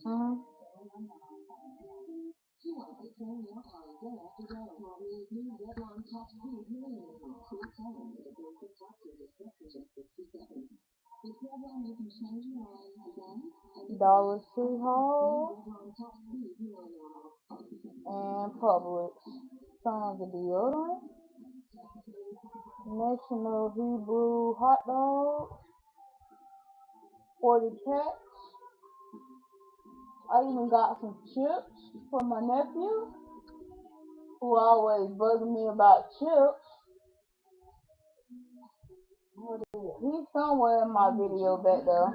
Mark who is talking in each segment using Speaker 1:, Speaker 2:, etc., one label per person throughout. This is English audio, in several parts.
Speaker 1: Mm. Dollar Tree Hall and Publix. Tons of deodorant. National Hebrew hot dog. 40 cats. I even got some chips for my nephew, who always bugging me about chips. He's somewhere in my video back there.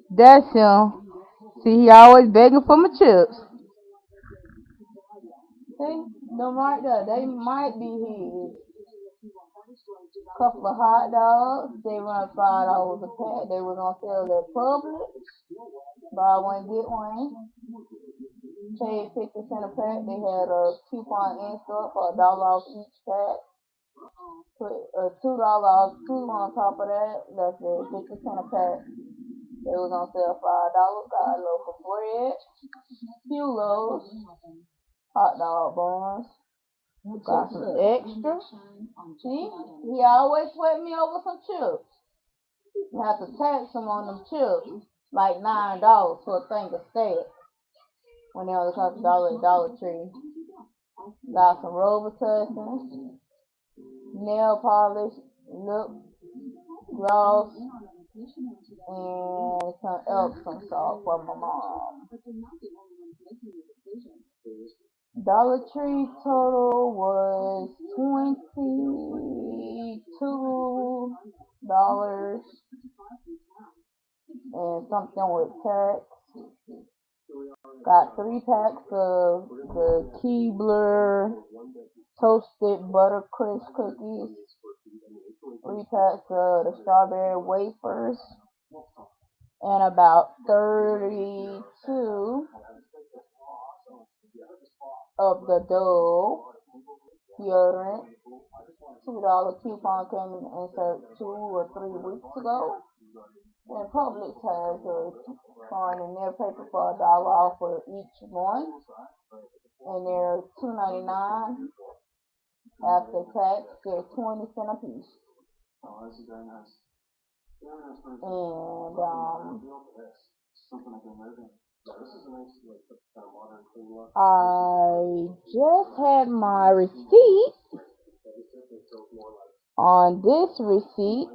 Speaker 1: That's him. See, he always begging for my chips. See, them right there, they might be his. Couple of hot dogs, they run $5 a pack. They was on sale at Publix. Buy one, get one. Paid 50 cents a pack. They had a coupon in store for $1 off each pack. Put a $2 off food on top of that. That's it, 50 cents a pack. They was on sale $5. Got a loaf of bread, few loaves, hot dog buns. Got some extra. See, he always sweat me over some chips. You have to tax him on them chips, like $9 for a thing of steak. When they only cost $1 at Dollar Tree. Got some Robitussin, nail polish, lip gloss, and some Epsom salt for my mom. Dollar Tree total was $22 and something with tax. Got 3 packs of the Keebler toasted butter crisp cookies, 3 packs of the strawberry wafers, and about 32 of the Dove deodorant. $2 coupon came in insert 2 or 3 weeks ago. And Publix has a sign in their paper for $1 off for each one. And they're $2.99 after tax. They're 20 cents a piece. And I just had my receipt. On this receipt,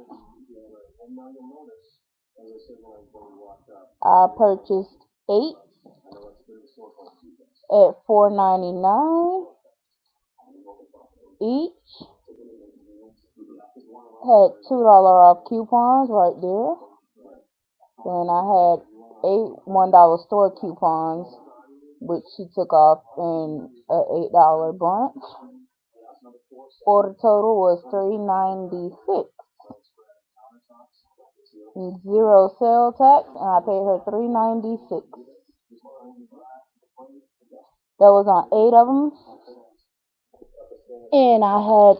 Speaker 1: I purchased 8 at $4.99 each. Had $2 off coupons right there. Then I had 8 $1 store coupons, which she took off in an $8 bunch. Order total was $3.96. 0 sale tax, and I paid her $3.96. That was on 8 of them, and I had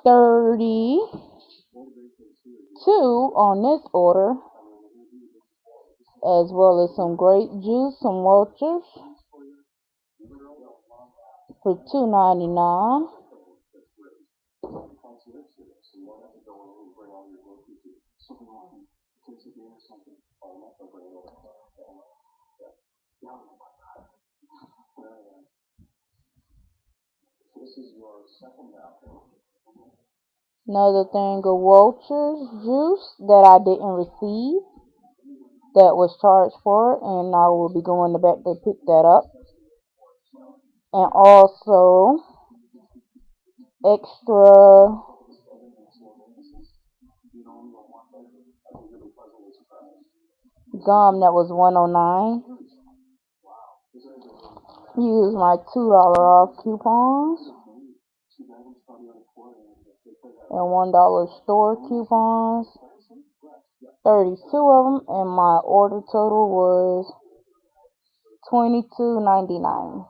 Speaker 1: 32 on this order, as well as some grape juice, some Welchers for $2.99. Another thing of Welchers juice that I didn't receive, that was charged for it, and I will be going to back to pick that up. And also extra gum that was $1.09. Use my $2 off coupons and $1 store coupons. 32 of them, and my order total was $22.99.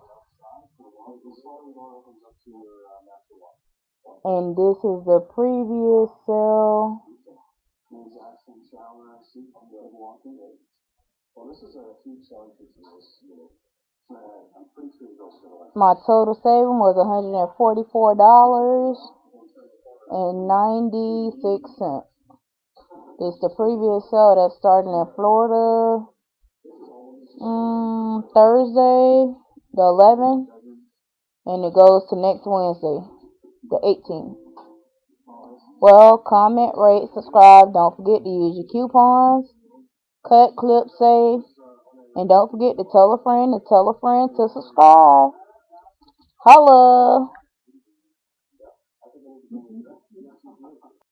Speaker 1: And this is the previous sale. My total saving was $144.96. This is the previous sale that's starting in Florida Thursday, the 11th, and it goes to next Wednesday, the 18th. Well, comment, rate, subscribe. Don't forget to use your coupons. Cut, clip, save. And don't forget to tell a friend to subscribe. Holla!